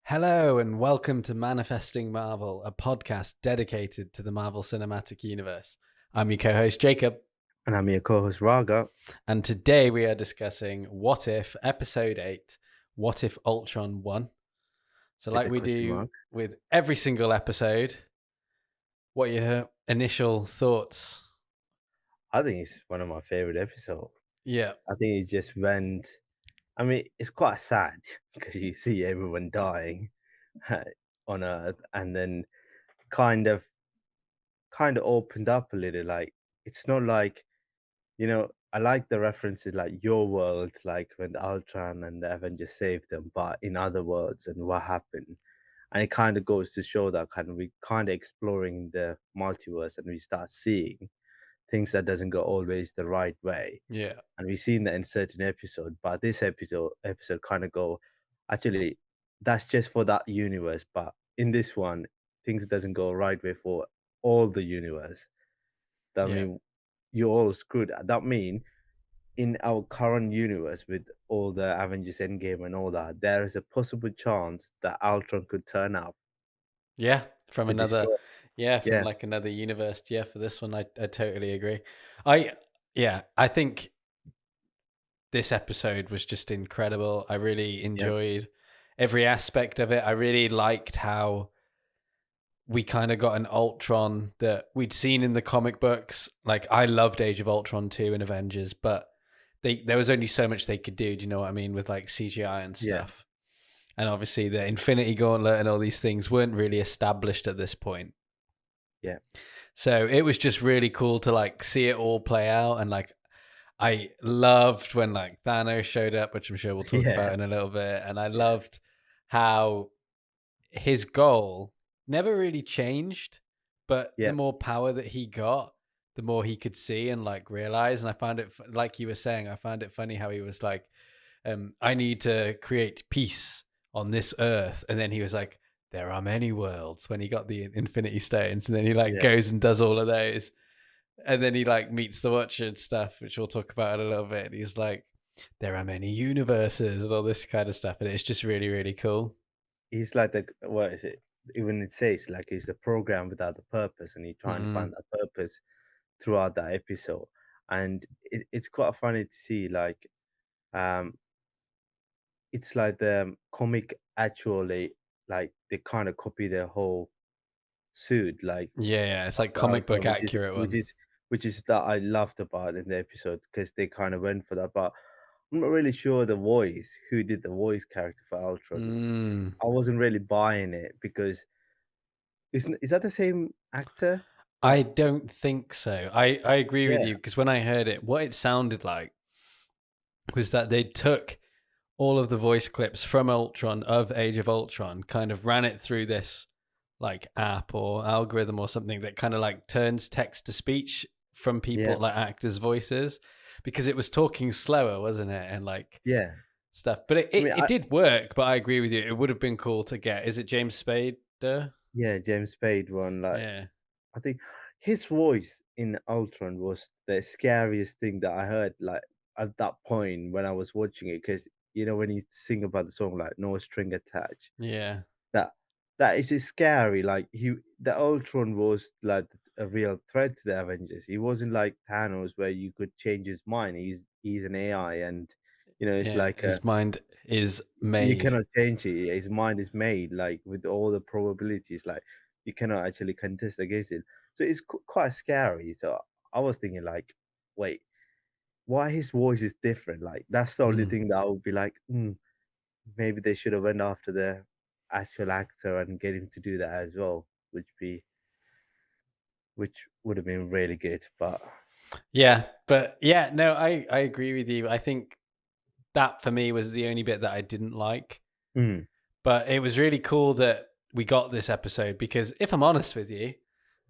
Hello and welcome to Manifesting Marvel, a podcast dedicated to the Marvel Cinematic Universe. I'm your co-host Jacob, And I'm your co-host Raga. and today we are discussing What If Episode 8, What If Ultron Won? So With like the we question do mark. with every single episode, what are your initial thoughts? I think it's one of my favorite episodes. Yeah, I think it just went. I mean, it's quite sad because you see everyone dying on Earth, and then kind of kind of opened up a little. Like it's not like I like the references like your world, like when the Ultron and the Avengers saved them, but in other worlds and what happened. And it kind of goes to show that kind of we kind of exploring the multiverse and we start seeing things that doesn't go always the right way. yeah, And we've seen that in certain episode, but this episode kind of go, actually, that's just for that universe. But in this one, things doesn't go right way for all the universe. That yeah, mean you're all screwed. That mean in our current universe with all the Avengers Endgame and all that, there is a possible chance that Ultron could turn up yeah. From to another, destroy. from Yeah, like another universe. Yeah, for this one, I totally agree. I think this episode was just incredible. I really yeah, enjoyed every aspect of it. I really liked how we kind of got an Ultron that we'd seen in the comic books. Like I loved Age of Ultron 2 and Avengers, but there was only so much they could do, do you know what I mean, with like CGI and yeah, stuff. And obviously the Infinity Gauntlet and all these things weren't really established at this point. yeah, So it was just really cool to like see it all play out. And like I loved when like Thanos showed up, which I'm sure we'll talk yeah, about in a little bit. And I yeah, loved how his goal never really changed, but the yeah, more power that he got, the more he could see and like realize. And I found it, like you were saying, I found it funny how he was like, I need to create peace on this earth. And then he was like, there are many worlds when he got the Infinity Stones. And then he like yeah. goes and does all of those. And then he like meets the Watcher and stuff, which we'll talk about in a little bit. And he's like, there are many universes and all this kind of stuff. And it's just really, really cool. He's like the what is it? Even it says like he's a program without a purpose, and he's trying to Mm-hmm. find that purpose throughout that episode. And it's quite funny to see like um it's like the comic actually like they kind of copy their whole suit like Yeah, it's of like the comic book Ultron, which is accurate which one. is which is that I loved about in the episode because they kind of went for that. But I'm not really sure the voice who did the voice character for Ultron. Mm. I wasn't really buying it because is that the same actor? I don't think so. I agree with Yeah, you because when I heard it, what it sounded like was that they took all of the voice clips from Ultron of Age of Ultron, kind of ran it through this like app or algorithm or something that kind of like turns text to speech from yeah, people like actors' voices because it was talking slower, wasn't it? And like yeah. stuff. But I mean, it did work, but I agree with you. It would have been cool to get. Is it James Spader? yeah, James Spade one. Like, Yeah. I think his voice in Ultron was the scariest thing that I heard. Like at that point when I was watching it, because when he sing about the song like "No String Attached," Yeah. that that is just scary. Like the Ultron was like a real threat to the Avengers. He wasn't like Thanos where you could change his mind. He's an AI, and it's Yeah. like His mind is you made. cannot change it. His mind is made like with all the probabilities. Like you cannot actually contest against it. So it's quite scary. So I was thinking like, wait, why his voice is different? Like that's the only Mm. thing that I would be like, maybe they should have went after the actual actor and get him to do that as well, which would have been really good. But Yeah, but yeah, no, I agree with you. I think that for me was the only bit that I didn't like. mm, But it was really cool that we got this episode because if I'm honest with you,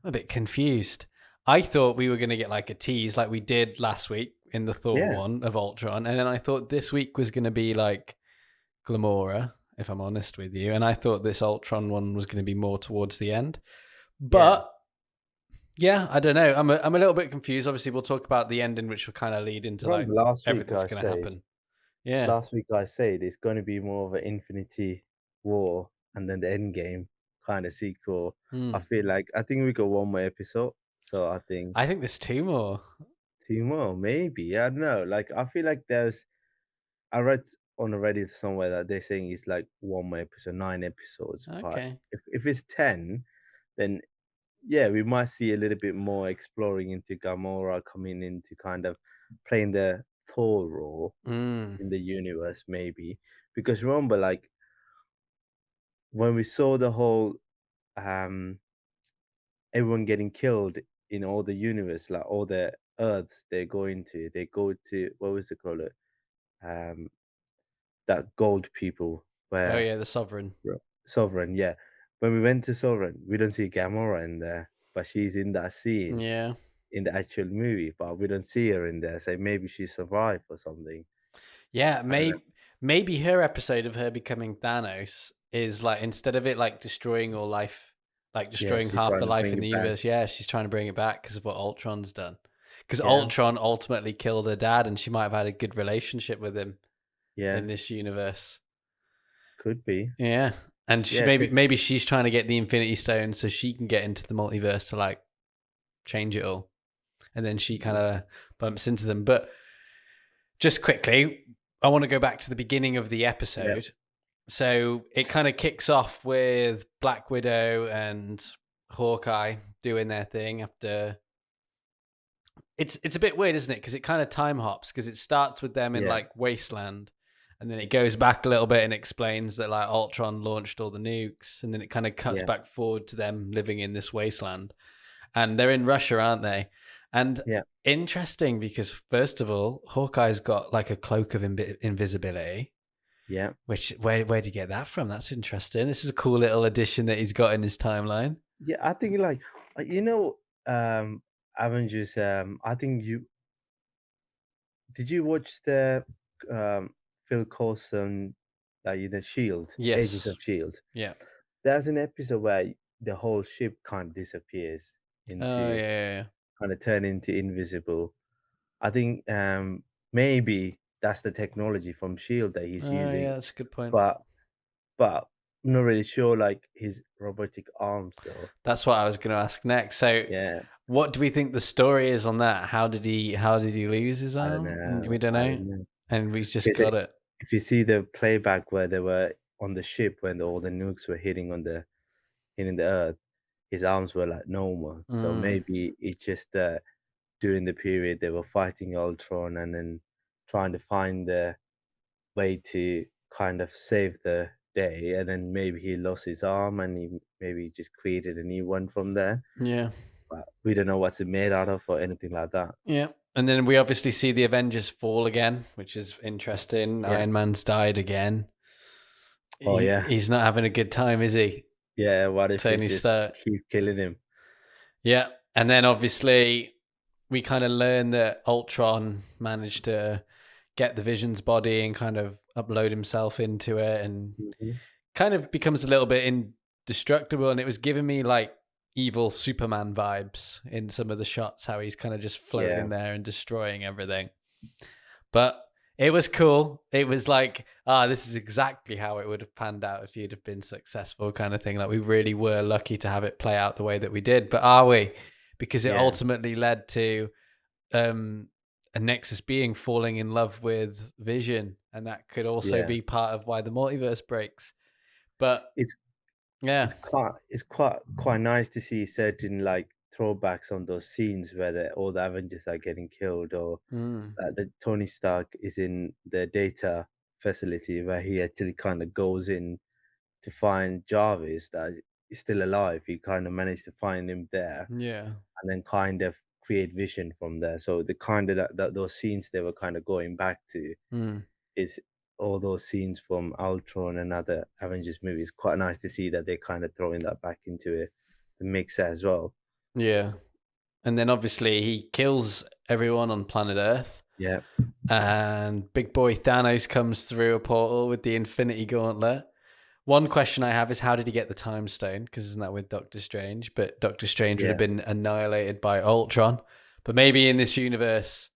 I'm a bit confused. I thought we were going to get like a tease like we did last week in the Thor yeah, one of Ultron. And then I thought this week was going to be like Glamora, if I'm honest with you. And I thought this Ultron one was going to be more towards the end. yeah. But yeah, I don't know. I'm a little bit confused. Obviously, we'll talk about the ending, which will kind of lead into like Remember last week everything that's I going to said happen. Yeah. last week I said it's going to be more of an Infinity War, and then the end game kind of sequel. I Hmm. feel like I think we got one more episode, so I think I think there's two more. two more, maybe. I don't know. Like I feel like there's. I read on a Reddit somewhere that they're saying it's like one more episode, 9 episodes. But Okay. if it's 10, then yeah, we might see a little bit more exploring into Gamora coming into kind of playing the Thor role Mm. in the universe, maybe. Because remember, like when we saw the whole um everyone getting killed in all the universe, like all the Earths they go to what was it called? Um, that gold people Oh where yeah, the Sovereign. Sovereign, yeah. When we went to Sovereign, we don't see Gamora in there, but she's in that scene Yeah. in the actual movie, but we don't see her in there. So maybe she survived or something. Yeah, I don't know. maybe her episode of her becoming Thanos is like, instead of it like destroying all life, like Yeah, destroying she's half the trying to life bring in the it back. universe. Yeah, she's trying to bring it back because of what Ultron's done. Because Yeah, Ultron ultimately killed her dad, and she might have had a good relationship with him yeah, in this universe. could be. Yeah, and she Yeah, because maybe she's trying to get the Infinity Stone so she can get into the multiverse to like change it all, and then she kind of bumps into them. But just quickly, I want to go back to the beginning of the yeah, episode. So it kind of kicks off with Black Widow and Hawkeye doing their thing after. It's a bit weird, isn't it? Because it kind of time hops, because it starts with them in yeah, like Wasteland, and then it goes back a little bit and explains that like Ultron launched all the nukes, and then it kind of cuts yeah, back forward to them living in this wasteland, and they're in Russia, aren't they? And yeah, interesting, because first of all, Hawkeye's got like a cloak of invisibility. yeah. Which, where do you get that from? That's interesting. This is a cool little addition that he's got in his timeline. Yeah, I think like Avengers. I think you did you watch the um Phil Coulson the Shield, Agents Yes. of Shield? Yeah. There's an episode where the whole ship kind of disappears Oh into yeah. kind of turn into invisible. I think maybe that's the technology from Shield that he's Oh using, yeah. That's a good point. but but I'm not really sure like his robotic arms though. That's what I was going to ask next. So, Yeah, what do we think the story is on that? How did he lose his I don't arm? We know. don't I know, don't know. and we just Because got it. if you see the playback where they were on the ship when all the nukes were hitting the earth, his arms were like normal. So Mm, maybe it's just during the period they were fighting Ultron and then trying to find the way to kind of save the day, and then maybe he lost his arm and he maybe just created a new one from there. yeah. But we don't know what's it made out of or anything like that. Yeah. And then we obviously see the Avengers fall again, which is interesting. Yeah. Iron Man's died again. Oh yeah. He's not having a good time, is he? Yeah. What if it's Tony just Stark. keep killing him? Yeah. And then obviously we kind of learn that Ultron managed to get the Vision's body and kind of upload himself into it, and Hmm. kind of becomes a little bit indestructible. And it was giving me like evil Superman vibes in some of the shots, how he's kind of just Yeah. floating there and destroying everything. But it was cool. It was like, this is exactly how it would have panned out if you'd have been successful, kind of thing. Like, we really were lucky to have it play out the way that we did. But are we? Because it Yeah. ultimately led to a Nexus being falling in love with Vision, and that could also Yeah. be part of why the multiverse breaks. But It's yeah, it's quite nice to see certain like throwbacks on those scenes where all the Avengers are getting killed, or mm, the Tony Stark is in the data facility where he actually kind of goes in to find Jarvis that is still alive. He kind of managed to find him there yeah, and then kind of create Vision from there. So the kind of that those scenes they were kind of going back to mm, is all those scenes from Ultron and other Avengers movies. Quite nice to see that they're kind of throwing that back into the mix as well. yeah. And then obviously he kills everyone on planet Earth, Yeah, and big boy Thanos comes through a portal with the Infinity Gauntlet. One question I have is, how did he get the Time Stone? Because isn't that with Doctor Strange? But Doctor Strange would have yeah. been annihilated by Ultron. But maybe in this universe,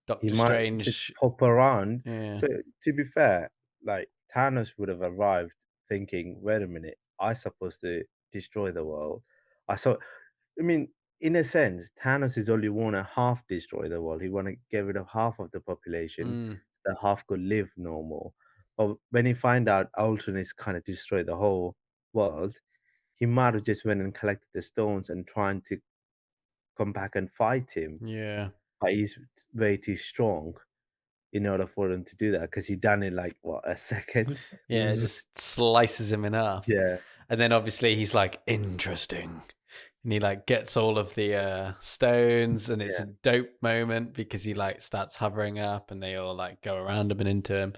He Doctor might just Strange. pop around. Yeah. So to be fair, like Thanos would have arrived thinking, wait a minute, I supposed to destroy the world. I saw. I mean, in a sense, Thanos is only want to half destroy the world. He want to get rid of half of the population, Mm, so that half could live normal. But when he find out Ultron is kind of destroy the whole world, he might have just went and collected the stones and trying to come back and fight him. yeah. But he's way too strong in order for him to do that because he done it like what a second. Yeah, it just slices him in half. Yeah, And then obviously he's like, interesting. And he like gets all of the stones, and it's a yeah, dope moment because he like starts hovering up and they all like go around him and into him.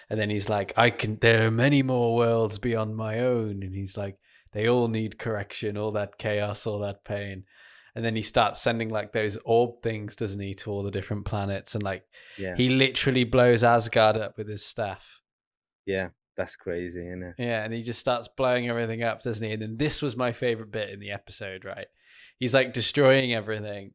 And then he's like, there are many more worlds beyond my own. And he's like, they all need correction, all that chaos, all that pain. And then he starts sending like those orb things, doesn't he, to all the different planets. And like yeah, he literally blows Asgard up with his staff. yeah. That's crazy, isn't it? Yeah, and he just starts blowing everything up, doesn't he? And then this was my favorite bit in the episode, right? He's like destroying everything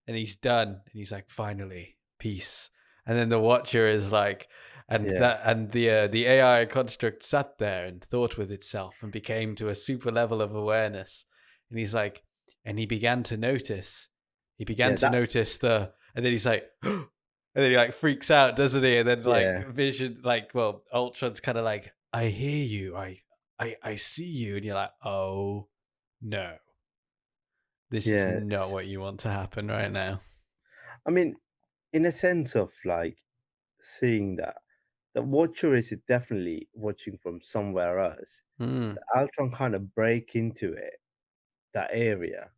and he's done. And he's like, finally, peace. And then the Watcher is like, Yeah, the AI construct sat there and thought with itself and became to a super level of awareness. And he's like, and he began to notice. He began yeah. to That's notice and then he's like, and then he like freaks out, doesn't he? And then like yeah, Vision, like, well, Ultron's kind of like, I hear you, I see you, and you're like, oh no, this is yeah. not what you want to happen right now. I mean, in a sense of like seeing that, the watcher is definitely watching from somewhere else. Hmm. The Ultron kind of break into it, that area.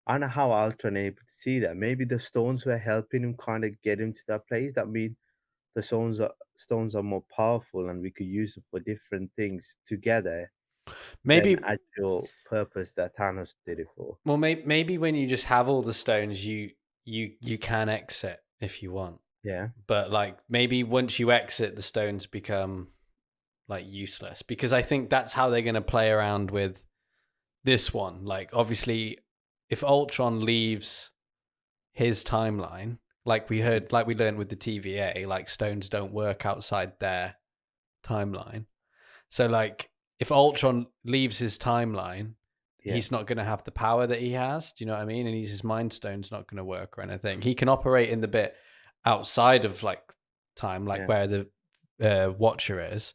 I don't know how Ultron able to see that. Maybe the stones were helping him kind of get him to that place. That mean the stones are more powerful and we could use them for different things together than Maybe, actual purpose that Thanos did it for. well, maybe when you just have all the stones, you can exit if you want, Yeah. but like maybe once you exit, the stones become like useless because I think that's how they're going to play around with this one. Like, obviously, if Ultron leaves his timeline, like we learned with the TVA, like stones don't work outside their timeline. So, like, if Ultron leaves his timeline, Yeah. he's not going to have the power that he has. Do you know what I mean? And his mind stone's not going to work or anything. He can operate in the bit outside of like time, like Yeah. where the Watcher is,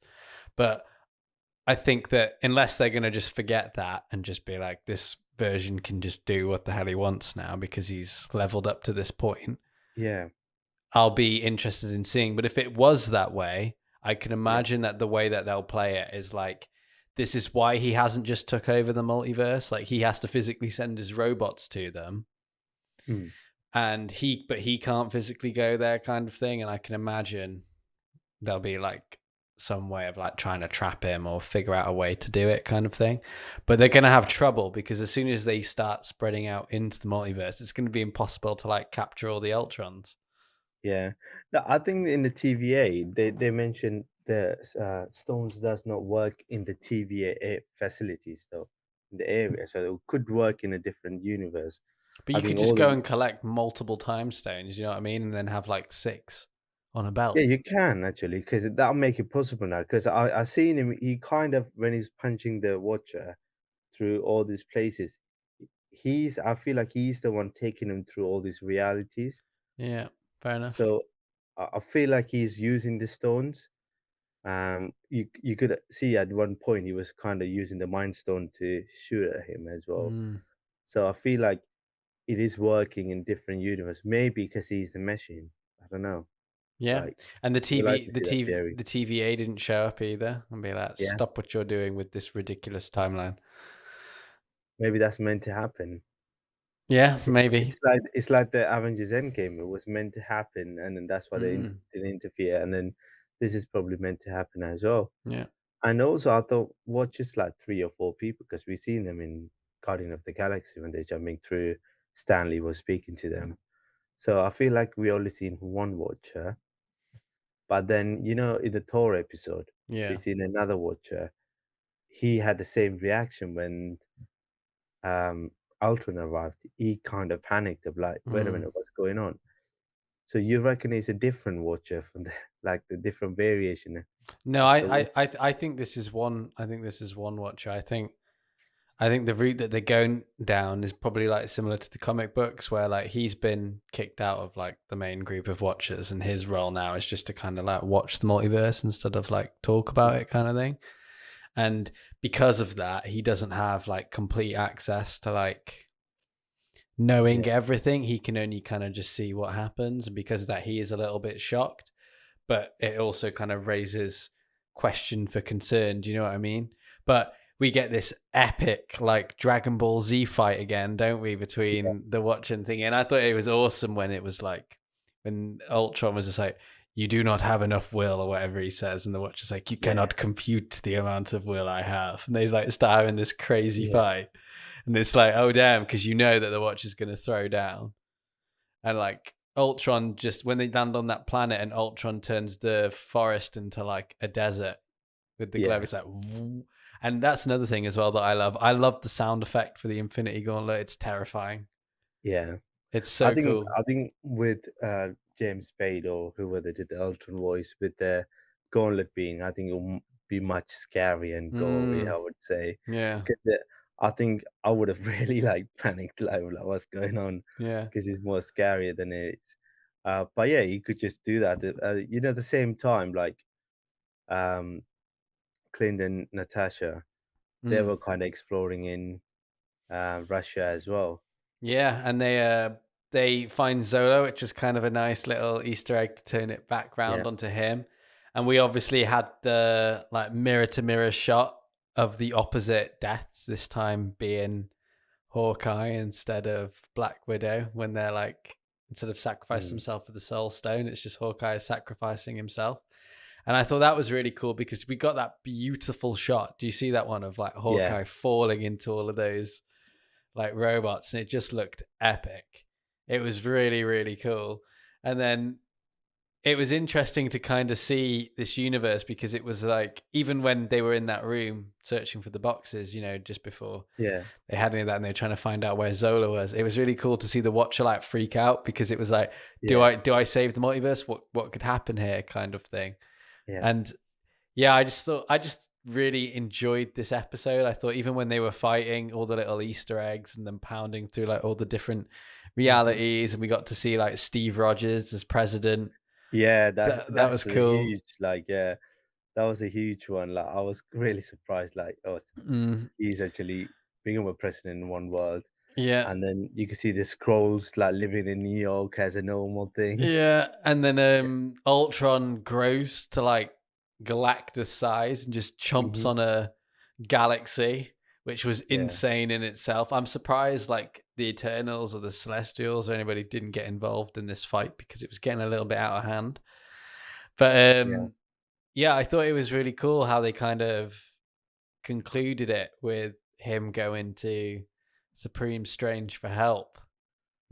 but I think that unless they're going to just forget that and just be like, this version can just do what the hell he wants now because he's leveled up to this point, Yeah. I'll be interested in seeing. But if it was that way, I can Yeah. imagine that the way that they'll play it is like, this is why he hasn't just took over the multiverse. Like, he has to physically send his robots to them, Mm. and but he can't physically go there, kind of thing. And I can imagine there'll be like some way of like trying to trap him or figure out a way to do it, kind of thing. But they're going to have trouble because as soon as they start spreading out into the multiverse, it's going to be impossible to like capture all the Ultrons. Yeah. No, I think in the TVA they mentioned the stones does not work in the TVA facilities though in the area, so it could work in a different universe. But I you could think just all go the and collect multiple time stones, you know what I mean? And then have like 6 on a belt. yeah, you can actually because that'll make it possible now. Because I seen him, he kind of when he's punching the Watcher through all these places, he's I feel like he's the one taking him through all these realities. Yeah, fair enough. So I feel like he's using the stones. You could see at one point he was kind of using the Mind Stone to shoot at him as well. Mm. So I feel like it is working in different universe. Maybe because he's the machine. I don't know. Yeah. Like And I would like to see that theory. the TVA didn't show up either and be like, Yeah, stop what you're doing with this ridiculous timeline. maybe that's meant to happen. Yeah, It, maybe. it's like the Avengers Endgame. It was meant to happen, and then that's why they Mm. didn't interfere. And then this is probably meant to happen as well. Yeah. And also, I thought, what just like 3 or 4 people, because we've seen them in Guardian of the Galaxy when they're jumping through. Stanley was speaking to them, so I feel like we only seen one Watcher. But then, in the Thor episode, we Yeah. seen another Watcher. He had the same reaction when um, Ultron arrived. He kind of panicked of like, wait a Mm. minute, what's going on? So you reckon it's a different Watcher from the like the different variation No, of the Watcher? I think this is one. I think this is one Watcher. I think. I think the route that they're going down is probably like similar to the comic books, where like he's been kicked out of like the main group of watchers, and his role now is just to kind of like watch the multiverse instead of like talk about it, kind of thing. And because of that, he doesn't have like complete access to like knowing Yeah, everything. He can only kind of just see what happens, and because of that, he is a little bit shocked. But it also kind of raises question for concern. Do you know what I mean? But we get this epic like Dragon Ball Z fight again, don't we, yeah, between the Watcher thing? And I thought it was awesome when it was like when Ultron was just like, "You do not have enough will," or whatever he says, and the Watcher's like, "You yeah, cannot compute the amount of will I have," and they like start having this crazy yeah, fight, and it's like, oh damn, because you know that the Watcher's going to throw down. And like Ultron, just when they land on that planet and Ultron turns the forest into like a desert with the glove, yeah, it's like, woo. And that's another thing as well that I love. I love the sound effect for the Infinity Gauntlet. It's terrifying. yeah. It's I so think cool. I think with James Spade or whoever did the Ultron voice with the gauntlet being, I think it will be much scary and gory. I Mm, would say yeah, because I think I would have really like panicked like what's going on yeah, because it's more scarier than it is. But yeah, you could just do that. At the same time, like um, Clint and Natasha, they mm. were kind of exploring in Russia as well. Yeah. And they find Zola, which is kind of a nice little Easter egg to turn it back Yeah, round onto him. And we obviously had the like mirror to mirror shot of the opposite deaths, this time being Hawkeye instead of Black Widow, when they're like, instead of sacrifice mm, himself for the Soul Stone, it's just Hawkeye sacrificing himself. And I thought that was really cool because we got that beautiful shot. Do you see that one of like yeah, Hawkeye falling into all of those like robots? And it just looked epic. It was really, really cool. And then it was interesting to kind of see this universe because it was like, even when they were in that room searching for the boxes, just before yeah, they had any of that and they were trying to find out where Zola was. It was really cool to see the Watcher like freak out because it was like, do yeah, I save the multiverse? What could happen here, kind of thing. yeah. And yeah, I just really enjoyed this episode. I thought even when they were fighting, all the little Easter eggs and then pounding through like all the different Hmm. realities, and we got to see like Steve Rogers as president. Yeah, That was that's a cool. huge like yeah, that was a huge one. Like I was really surprised. Like oh, Mm, he's actually become a president in one world, yeah. and then you can see the scrolls like living in New York as a normal thing. Yeah, and then Yeah. Ultron grows to like Galactus size and just chomps Hmm. on a galaxy, which was Yeah, insane in itself. I'm surprised like the Eternals or the Celestials or anybody didn't get involved in this fight because it was getting a little bit out of hand. But yeah, yeah, I thought it was really cool how they kind of concluded it with him going to Supreme Strange for help.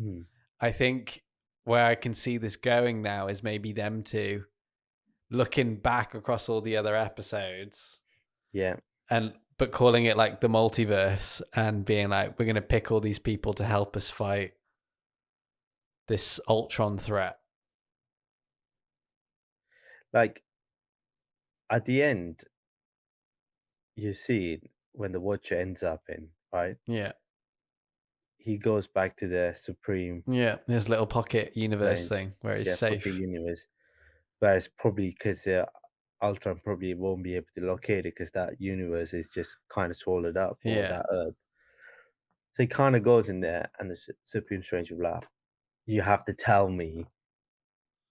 mm, I think where I can see this going now is maybe them two looking back across all the other episodes yeah. and but calling it like the multiverse and being like, we're gonna pick all these people to help us fight this Ultron threat. Like at the end, you see it when the Watcher ends up in right. Yeah. He goes back to the Supreme Yeah. His little pocket universe Range, thing where he's yeah, Pocket safe. Universe. Whereas probably because Ultron probably won't be able to locate it because that universe is just kind of swallowed up, or Yeah. that Earth. So he kind of goes in there, and the Supreme Strange will laugh. You have to tell me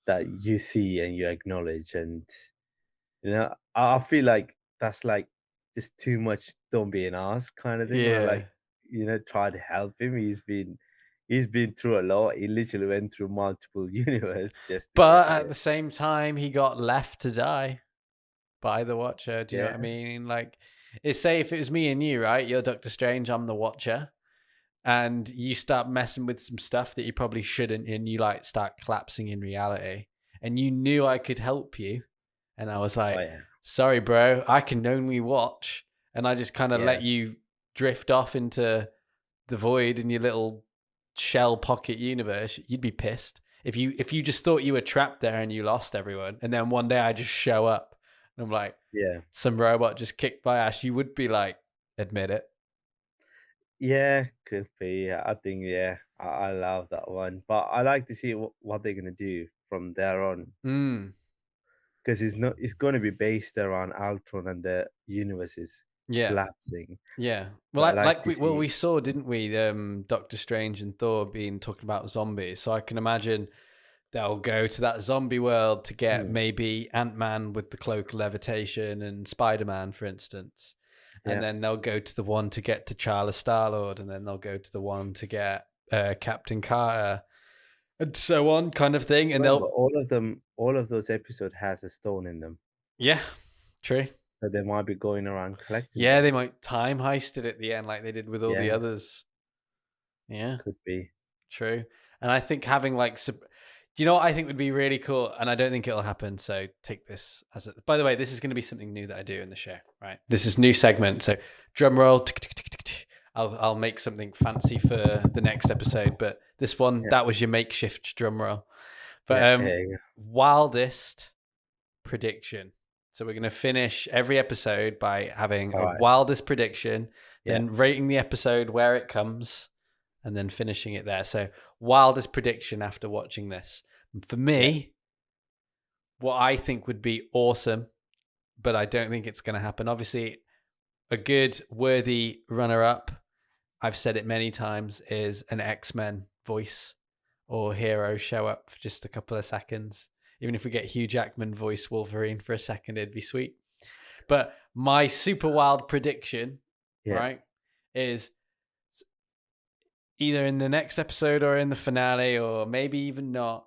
that you see and you acknowledge, and I feel like that's like just too much. Don't be an ass kind of thing. Or like Yeah. try to help him. He's been through a lot. He literally went through multiple universe just to get But at here. the same time, he got left to die by the Watcher. Do you know what I Yeah, mean? Like, it's say if it was me and you, right? You're Doctor Strange, I'm the Watcher, and you start messing with some stuff that you probably shouldn't, and you like start collapsing in reality, and you knew I could help you, and I was oh like, yeah, sorry, bro, I can only watch, and I just kind of yeah, let you drift off into the void in your little shell pocket universe. You'd be pissed if you just thought you were trapped there and you lost everyone, and then one day I just show up and I'm like, yeah. some robot just kicked my ass. You would be like, admit it. Yeah, could be. Yeah, I think yeah, I love that one. But I like to see what they're gonna do from there on Mm, because it's gonna be based around Ultron and the universe is yeah. collapsing. Yeah. So Well, I like like to we see. saw, didn't we? Doctor Strange and Thor being talking about zombies. So I can imagine they'll go to that zombie world to get Hmm, maybe Ant-Man with the cloak of levitation and Spider-Man, for instance. And yeah. then they'll go to the one to get T'Challa Star-Lord, and then they'll go to the one to get Captain Carter, and so on, kind of thing. And Remember, they'll, all of them, all of those episodes has a stone in them, yeah, true. so they might be going around collecting Yeah, them. they might time heist it at the end like they did with all the Yeah, others. Yeah. could be. True. And I think having like, do you know what I think would be really cool? And I don't think it'll happen. So take this as a, by the way, this is going to be something new that I do in the show, right? This is new segment. So drum roll. Tick, tick, tick, tick, tick. I'll make something fancy for the next episode, but this one, Yeah, that was your makeshift drum roll. But yeah, yeah. wildest prediction. So we're going to finish every episode by having All a right. wildest prediction, Yeah, then rating the episode where it comes, and then finishing it there. So wildest prediction after watching this. For yeah. me, what I think would be awesome, but I don't think it's going to happen. Obviously, a good, worthy runner-up, I've said it many times, is an X-Men voice or hero show up for just a couple of seconds. Even if we get Hugh Jackman voice Wolverine for a second, it'd be sweet. But my super wild prediction, Yeah. right, is either in the next episode or in the finale, or maybe even not.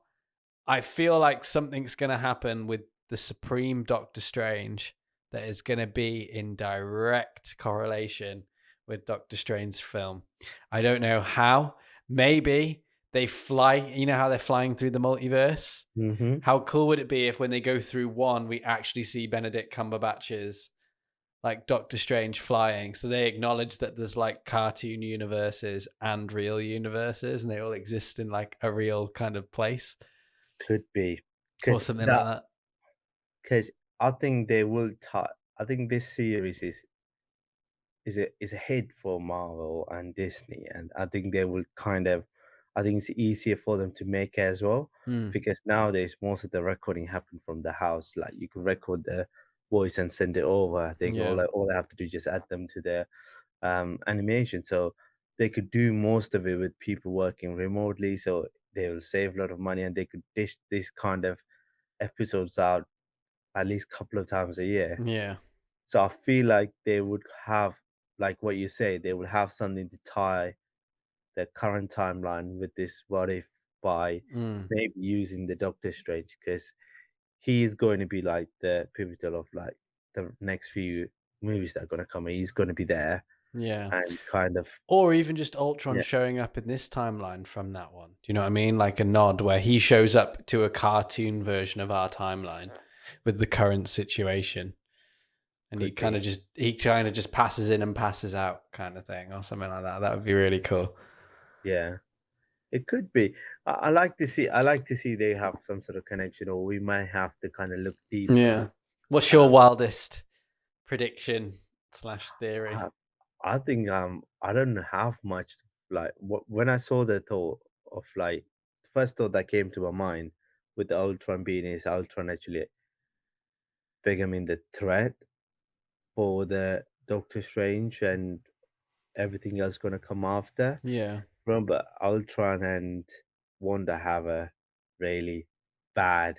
I feel like something's going to happen with the Supreme Doctor Strange that is going to be in direct correlation with Doctor Strange's film. I don't know how. Maybe they fly, you know how they're flying through the multiverse? Mm-hmm. How cool would it be if when they go through one, we actually see Benedict Cumberbatch's like Doctor Strange flying? So they acknowledge that there's like cartoon universes and real universes, and they all exist in like a real kind of place Could be or because something like that that. because I think they will. I think this series is a hit for Marvel and Disney, and I think they will kind of. I think it's easier for them to make as well Mm, because nowadays most of the recording happen from the house. Like you can record the voice and send it over. I think yeah, all they have to do is just add them to their animation. So they could do most of it with people working remotely. So they will save a lot of money and they could dish this kind of episodes out at least a couple of times a year. yeah, So I feel like they would have, like what you say, they would have something to tie the current timeline with this what if by mm, maybe using the Doctor Strange because he is going to be like the pivotal of like the next few movies that are going to come. He's going to be there yeah. and kind of Or even just Ultron yeah, showing up in this timeline from that one. Do you know what I mean? Like a nod where he shows up to a cartoon version of our timeline with the current situation. And could be. he kind of just passes in and passes out kind of thing or something like that. That would be really cool. Yeah, it could be. I like to see. I like to see they have some sort of connection, or we might have to kind of look deeper. Yeah. What's your Um, wildest prediction slash theory? I, I think I don't have much like when I saw the thought of like the first thought that came to my mind with the Ultron being is Ultron actually becoming the threat for the Doctor Strange and everything else gonna come after. Yeah. Remember, Ultron and Wanda have a really bad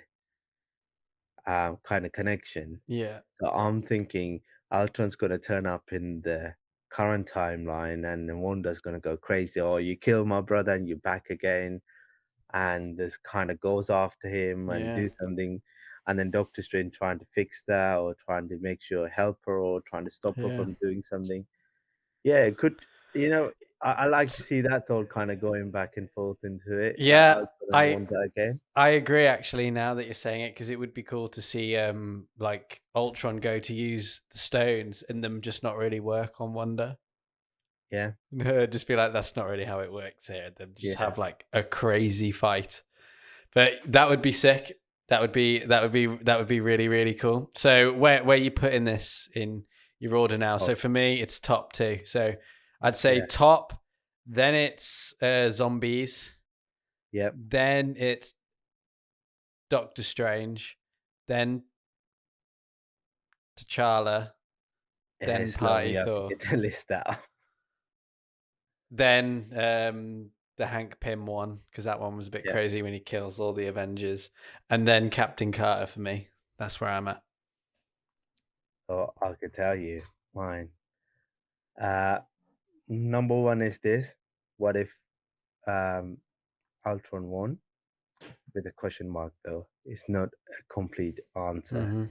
kind of connection. Yeah. So I'm thinking Ultron's gonna turn up in the current timeline, and then Wanda's gonna go crazy. Oh, you killed my brother, and you're back again. And this kind of goes after him and Yeah. do something. And then Doctor Strange trying to fix that, or trying to make sure help her, or trying to stop her Yeah. from doing something. Yeah, it could. You know, I like to see that all kind of going back and forth into it, like Yeah, Ultron and I Wanda again. I agree actually now that you're saying it, because it would be cool to see like Ultron go to use the stones and them just not really work on Wanda. Yeah, Just be like, that's not really how it works here. Then just yeah. have like a crazy fight. But that would be sick. That would be really, really cool. So where you putting this in your order now? So Top. for me, it's top two. So I'd say Yeah. top, then it's zombies, Yep. then it's Doctor Strange, then T'Challa, Yeah, then it's long. Party You have to Thor, get the list out. then the Hank Pym one, because that one was a bit Yeah. crazy when he kills all the Avengers, and then Captain Carter for me. That's where I'm at. So I could tell you mine. Number one is this. What if Ultron won? With a question mark though. It's not a complete answer, Mm-hmm.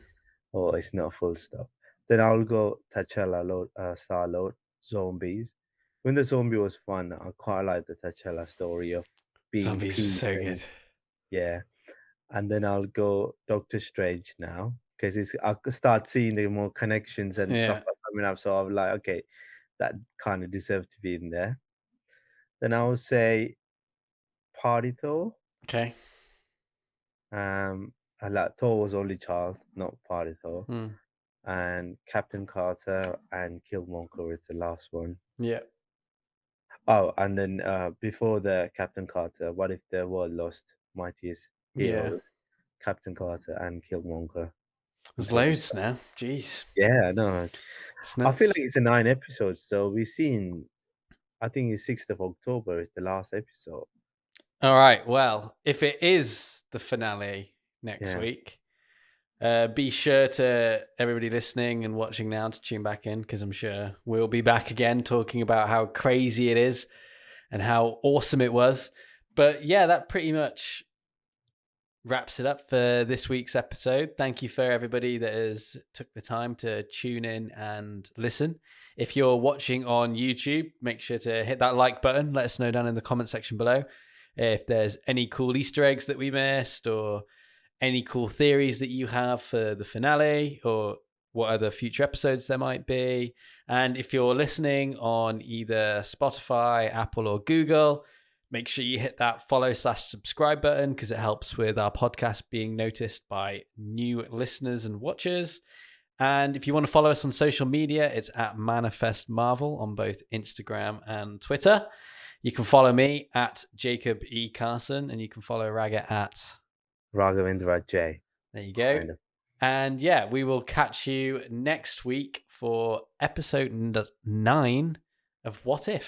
or it's not full stop. Then I'll go T'Challa, Star Lord, zombies. When the zombie was fun, I quite like the T'Challa story of being Zombies was so Peter. good. Yeah, and then I'll go Doctor Strange now because I could start seeing the more connections and stuff Yeah. coming up. So I'm like, okay, that kind of deserved to be in there. Then I would say Party Thor. Okay. I like Thor was only child, not Party Thor. Mm. And Captain Carter and Killmonger is the last one. Yeah. Oh, and then before the Captain Carter, what if the world lost mightiest Yeah. heroes? Captain Carter and Killmonger and There's Tony loads Stark. now. Jeez. Yeah, no, It's I feel nuts. like it's a 9 episodes. So we've seen. I think it's 6th of October is the last episode. All right. Well, if it is the finale next Yeah. week, be sure to everybody listening and watching now to tune back in, because I'm sure we'll be back again talking about how crazy it is and how awesome it was. But yeah, that pretty much wraps it up for this week's episode. Thank you for everybody that has took the time to tune in and listen. If you're watching on YouTube, make sure to hit that like button. Let us know down in the comment section below if there's any cool Easter eggs that we missed, or any cool theories that you have for the finale, or what other future episodes there might be. And if you're listening on either Spotify, Apple, or Google, make sure you hit that follow/subscribe button, because it helps with our podcast being noticed by new listeners and watchers. And if you want to follow us on social media, it's at Manifest Marvel on both Instagram and Twitter. You can follow me at Jacob E. Carson, and you can follow Raga at Raghavendra J. There you go. Kind of. And yeah, we will catch you next week for episode 9 of What If.